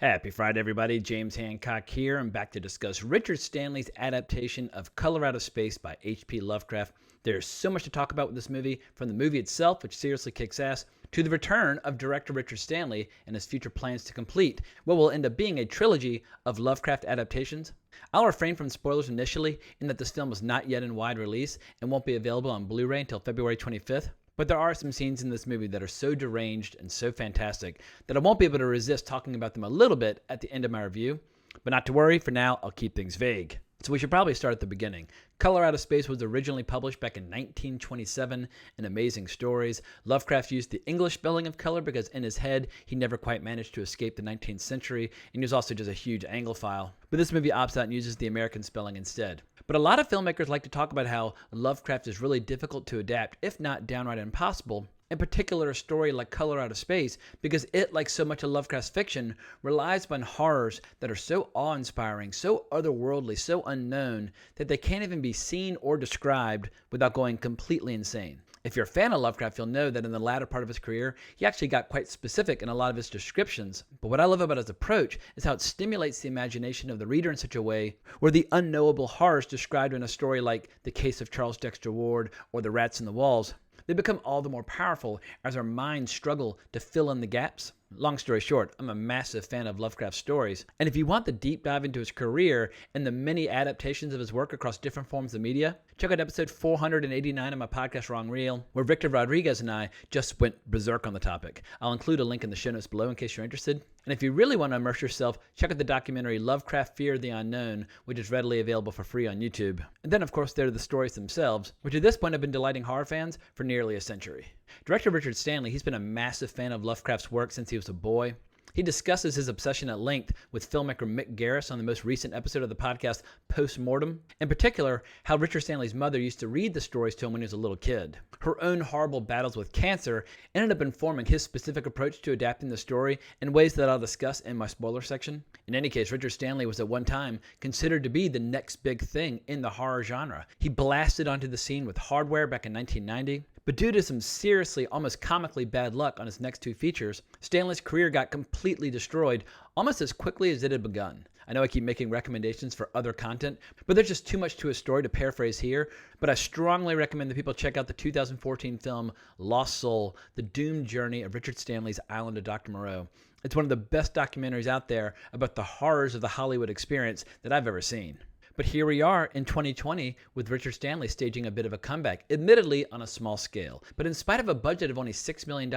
Happy Friday, everybody. James Hancock here. I'm back to discuss Richard Stanley's adaptation of Color Out of Space by H.P. Lovecraft. There's so much to talk about with this movie, from the movie itself, which seriously kicks ass, to the return of director Richard Stanley and his future plans to complete what will end up being a trilogy of Lovecraft adaptations. I'll refrain from spoilers initially, in that this film is not yet in wide release and won't be available on Blu-ray until February 25th. But there are some scenes in this movie that are so deranged and so fantastic that I won't be able to resist talking about them a little bit at the end of my review. But not to worry, for now, I'll keep things vague. So we should probably start at the beginning. Color Out of Space was originally published back in 1927 in Amazing Stories. Lovecraft used the English spelling of color because in his head, he never quite managed to escape the 19th century, and he was also just a huge Anglophile. But this movie opts out and uses the American spelling instead. But a lot of filmmakers like to talk about how Lovecraft is really difficult to adapt, if not downright impossible. In particular, a story like Color Out of Space, because it, like so much of Lovecraft's fiction, relies upon horrors that are so awe-inspiring, so otherworldly, so unknown, that they can't even be seen or described without going completely insane. If you're a fan of Lovecraft, you'll know that in the latter part of his career, he actually got quite specific in a lot of his descriptions. But what I love about his approach is how it stimulates the imagination of the reader in such a way where the unknowable horrors described in a story like The Case of Charles Dexter Ward or The Rats in the Walls, they become all the more powerful as our minds struggle to fill in the gaps. Long story short, I'm a massive fan of Lovecraft's stories, and if you want the deep dive into his career and the many adaptations of his work across different forms of media, check out episode 489 of my podcast Wrong Reel, where Victor Rodriguez and I just went berserk on the topic. I'll include a link in the show notes below in case you're interested. And if you really want to immerse yourself, check out the documentary Lovecraft Fear the Unknown, which is readily available for free on YouTube. And then, of course, there are the stories themselves, which at this point have been delighting horror fans for nearly a century. Director Richard Stanley, he's been a massive fan of Lovecraft's work since he was a boy. He discusses his obsession at length with filmmaker Mick Garris on the most recent episode of the podcast Postmortem. In particular, how Richard Stanley's mother used to read the stories to him when he was a little kid. Her own horrible battles with cancer ended up informing his specific approach to adapting the story in ways that I'll discuss in my spoiler section. In any case, Richard Stanley was at one time considered to be the next big thing in the horror genre. He blasted onto the scene with Hardware back in 1990. But due to some seriously, almost comically bad luck on his next two features, Stanley's career got completely destroyed almost as quickly as it had begun. I know I keep making recommendations for other content, but there's just too much to his story to paraphrase here. But I strongly recommend that people check out the 2014 film Lost Soul, The Doomed Journey of Richard Stanley's Island of Dr. Moreau. It's one of the best documentaries out there about the horrors of the Hollywood experience that I've ever seen. But here we are in 2020 with Richard Stanley staging a bit of a comeback, admittedly on a small scale. But in spite of a budget of only $6 million,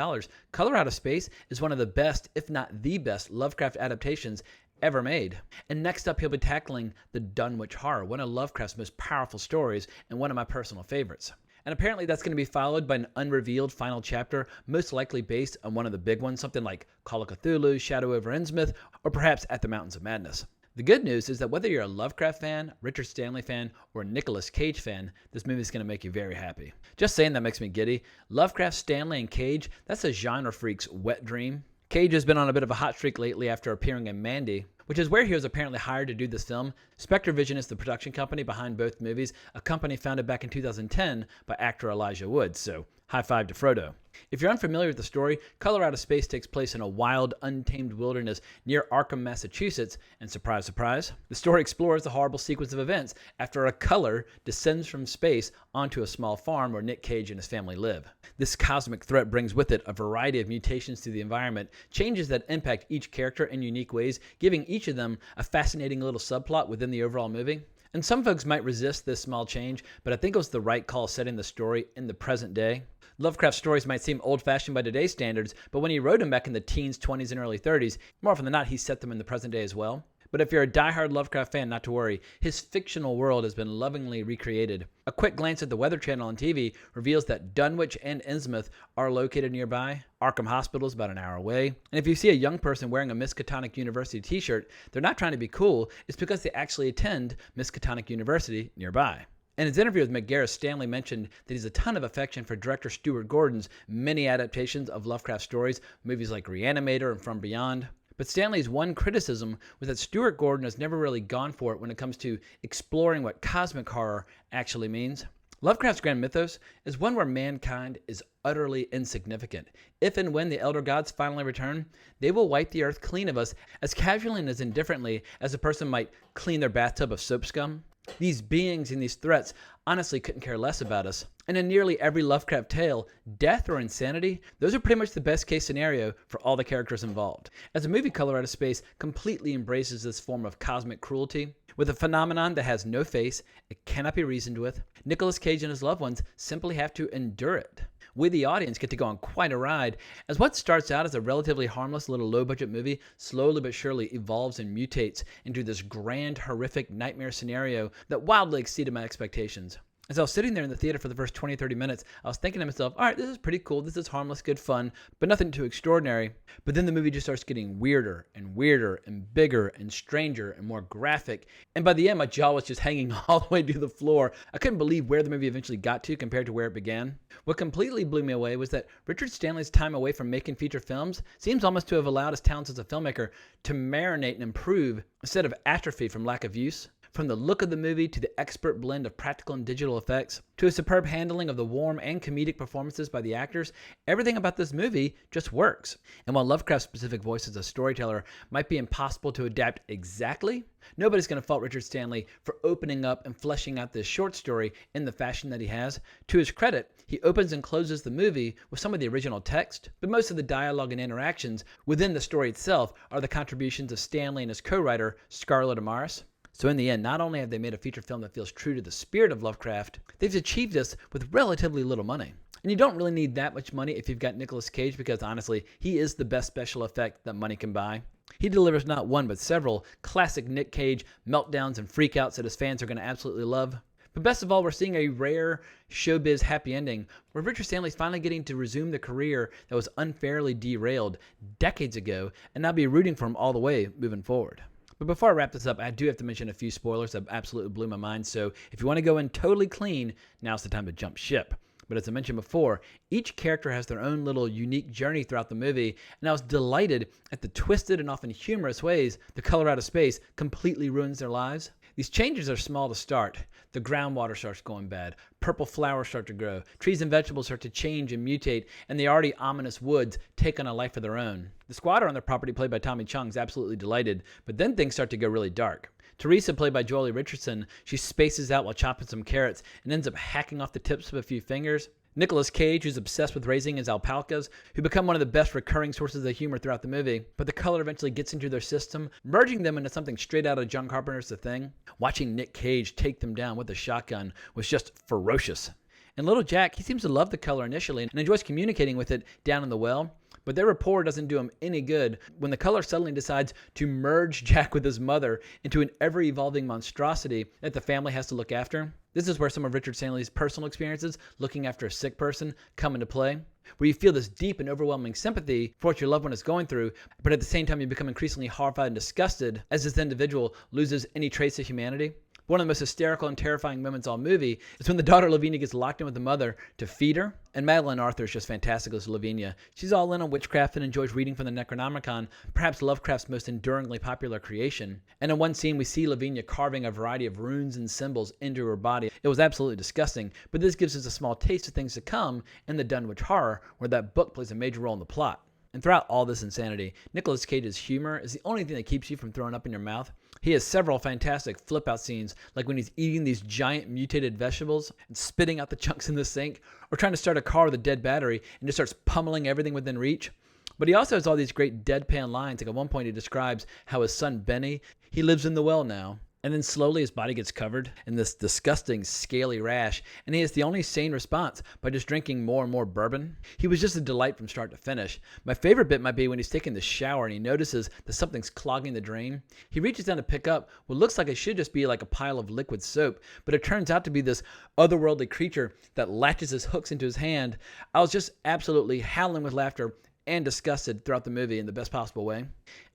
Color Out of Space is one of the best, if not the best, Lovecraft adaptations ever made. And next up, he'll be tackling the Dunwich Horror, one of Lovecraft's most powerful stories and one of my personal favorites. And apparently that's going to be followed by an unrevealed final chapter, most likely based on one of the big ones, something like Call of Cthulhu, Shadow over Innsmouth, or perhaps At the Mountains of Madness. The good news is that whether you're a Lovecraft fan, Richard Stanley fan, or a Nicolas Cage fan, this movie is going to make you very happy. Just saying that makes me giddy. Lovecraft, Stanley, and Cage, that's a genre freak's wet dream. Cage has been on a bit of a hot streak lately after appearing in Mandy, which is where he was apparently hired to do this film. Spectre Vision is the production company behind both movies, a company founded back in 2010 by actor Elijah Wood, so high five to Frodo. If you're unfamiliar with the story, Color Out of Space takes place in a wild, untamed wilderness near Arkham, Massachusetts, and surprise, surprise, the story explores the horrible sequence of events after a color descends from space onto a small farm where Nick Cage and his family live. This cosmic threat brings with it a variety of mutations to the environment, changes that impact each character in unique ways, giving each of them a fascinating little subplot within the overall movie. And some folks might resist this small change, but I think it was the right call setting the story in the present day. Lovecraft's stories might seem old-fashioned by today's standards, but when he wrote them back in the teens, 20s, and early 30s, more often than not, he set them in the present day as well. But if you're a diehard Lovecraft fan, not to worry. His fictional world has been lovingly recreated. A quick glance at the Weather Channel on TV reveals that Dunwich and Innsmouth are located nearby. Arkham Hospital is about an hour away. And if you see a young person wearing a Miskatonic University t-shirt, they're not trying to be cool. It's because they actually attend Miskatonic University nearby. In his interview with Mick Garris, Stanley mentioned that he has a ton of affection for director Stuart Gordon's many adaptations of Lovecraft stories, movies like Reanimator and From Beyond. But Stanley's one criticism was that Stuart Gordon has never really gone for it when it comes to exploring what cosmic horror actually means. Lovecraft's grand mythos is one where mankind is utterly insignificant. If and when the elder gods finally return, they will wipe the earth clean of us as casually and as indifferently as a person might clean their bathtub of soap scum. These beings and these threats honestly couldn't care less about us. And in nearly every Lovecraft tale, death or insanity, those are pretty much the best case scenario for all the characters involved. As a movie, Color Out of Space completely embraces this form of cosmic cruelty. With a phenomenon that has no face, it cannot be reasoned with, Nicolas Cage and his loved ones simply have to endure it. We, the audience, get to go on quite a ride, as what starts out as a relatively harmless little low-budget movie slowly but surely evolves and mutates into this grand, horrific nightmare scenario that wildly exceeded my expectations. As I was sitting there in the theater for the first 20-30 minutes, I was thinking to myself, all right, this is pretty cool, this is harmless, good fun, but nothing too extraordinary. But then the movie just starts getting weirder and bigger and stranger and more graphic. And by the end, my jaw was just hanging all the way to the floor. I couldn't believe where the movie eventually got to compared to where it began. What completely blew me away was that Richard Stanley's time away from making feature films seems almost to have allowed his talents as a filmmaker to marinate and improve instead of atrophy from lack of use. From the look of the movie to the expert blend of practical and digital effects, to a superb handling of the warm and comedic performances by the actors, everything about this movie just works. And while Lovecraft's specific voice as a storyteller might be impossible to adapt exactly, nobody's going to fault Richard Stanley for opening up and fleshing out this short story in the fashion that he has. To his credit, he opens and closes the movie with some of the original text, but most of the dialogue and interactions within the story itself are the contributions of Stanley and his co-writer, Scarlett Amaris. So in the end, not only have they made a feature film that feels true to the spirit of Lovecraft, they've achieved this with relatively little money. And you don't really need that much money if you've got Nicolas Cage, because honestly, he is the best special effect that money can buy. He delivers not one but several classic Nick Cage meltdowns and freakouts that his fans are going to absolutely love. But best of all, we're seeing a rare showbiz happy ending where Richard Stanley's finally getting to resume the career that was unfairly derailed decades ago and now be rooting for him all the way moving forward. But before I wrap this up, I do have to mention a few spoilers that absolutely blew my mind. So if you want to go in totally clean, now's the time to jump ship. But as I mentioned before, each character has their own little unique journey throughout the movie, and I was delighted at the twisted and often humorous ways the Color Out of Space completely ruins their lives. These changes are small to start. The groundwater starts going bad, purple flowers start to grow, trees and vegetables start to change and mutate, and the already ominous woods take on a life of their own. The squatter on their property, played by Tommy Chung, is absolutely delighted, but then things start to go really dark. Teresa, played by Joely Richardson, she spaces out while chopping some carrots and ends up hacking off the tips of a few fingers. Nicolas Cage, who's obsessed with raising his alpacas, who become one of the best recurring sources of humor throughout the movie, but the color eventually gets into their system, merging them into something straight out of John Carpenter's The Thing. Watching Nick Cage take them down with a shotgun was just ferocious. And little Jack, he seems to love the color initially and enjoys communicating with it down in the well, but their rapport doesn't do him any good when the color suddenly decides to merge Jack with his mother into an ever-evolving monstrosity that the family has to look after. This is where some of Richard Stanley's personal experiences looking after a sick person come into play, where you feel this deep and overwhelming sympathy for what your loved one is going through, but at the same time you become increasingly horrified and disgusted as this individual loses any trace of humanity. One of the most hysterical and terrifying moments all movie is when the daughter Lavinia gets locked in with the mother to feed her. And Madeline Arthur is just fantastic as Lavinia. She's all in on witchcraft and enjoys reading from the Necronomicon, perhaps Lovecraft's most enduringly popular creation. And in one scene, we see Lavinia carving a variety of runes and symbols into her body. It was absolutely disgusting, but this gives us a small taste of things to come in the Dunwich Horror, where that book plays a major role in the plot. And throughout all this insanity, Nicolas Cage's humor is the only thing that keeps you from throwing up in your mouth. He has several fantastic flip-out scenes, like when he's eating these giant mutated vegetables and spitting out the chunks in the sink, or trying to start a car with a dead battery and just starts pummeling everything within reach. But he also has all these great deadpan lines, like at one point he describes how his son Benny, he lives in the well now. And then slowly his body gets covered in this disgusting, scaly rash, and he has the only sane response by just drinking more and more bourbon. He was just a delight from start to finish. My favorite bit might be when he's taking the shower and he notices that something's clogging the drain. He reaches down to pick up what looks like it should just be like a pile of liquid soap, but it turns out to be this otherworldly creature that latches his hooks into his hand. I was just absolutely howling with laughter and disgusted throughout the movie in the best possible way.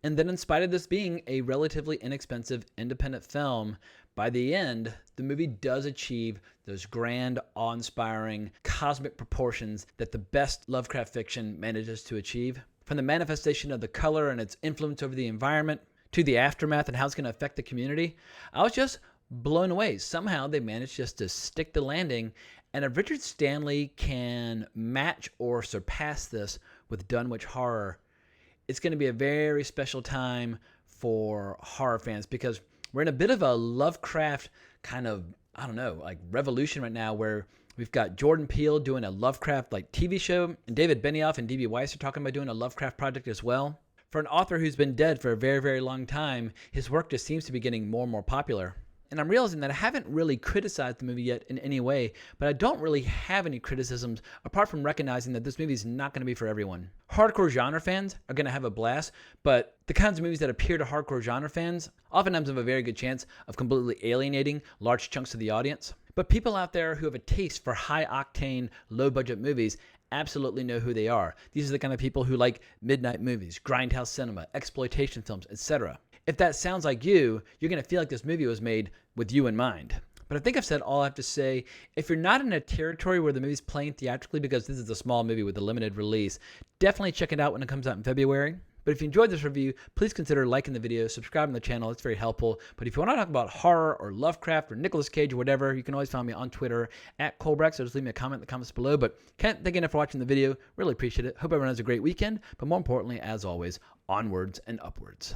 And then in spite of this being a relatively inexpensive independent film, by the end, the movie does achieve those grand, awe-inspiring, cosmic proportions that the best Lovecraft fiction manages to achieve. From the manifestation of the color and its influence over the environment, to the aftermath and how it's going to affect the community, I was just blown away. Somehow they managed just to stick the landing And if Richard Stanley can match or surpass this with Dunwich horror, it's going to be a very special time for horror fans, because we're in a bit of a Lovecraft kind of, I don't know, like revolution right now, where we've got Jordan Peele doing a Lovecraft like TV show, and David Benioff and D.B. Weiss are talking about doing a Lovecraft project as well. For an author who's been dead for a very, very long time, his work just seems to be getting more and more popular. And I'm realizing that I haven't really criticized the movie yet in any way, but I don't really have any criticisms apart from recognizing that this movie is not going to be for everyone. Hardcore genre fans are going to have a blast, but the kinds of movies that appeal to hardcore genre fans oftentimes have a very good chance of completely alienating large chunks of the audience. But people out there who have a taste for high-octane, low-budget movies absolutely know who they are. These are the kind of people who like midnight movies, grindhouse cinema, exploitation films, etc. If that sounds like you, you're going to feel like this movie was made with you in mind. But I think I've said all I have to say. If you're not in a territory where the movie's playing theatrically, because this is a small movie with a limited release, definitely check it out when it comes out in February. But if you enjoyed this review, please consider liking the video, subscribing to the channel. It's very helpful. But if you want to talk about horror or Lovecraft or Nicolas Cage or whatever, you can always find me on Twitter at Colbrax, or just leave me a comment in the comments below. But can't thank you enough for watching the video. Really appreciate it. Hope everyone has a great weekend. But more importantly, as always, onwards and upwards.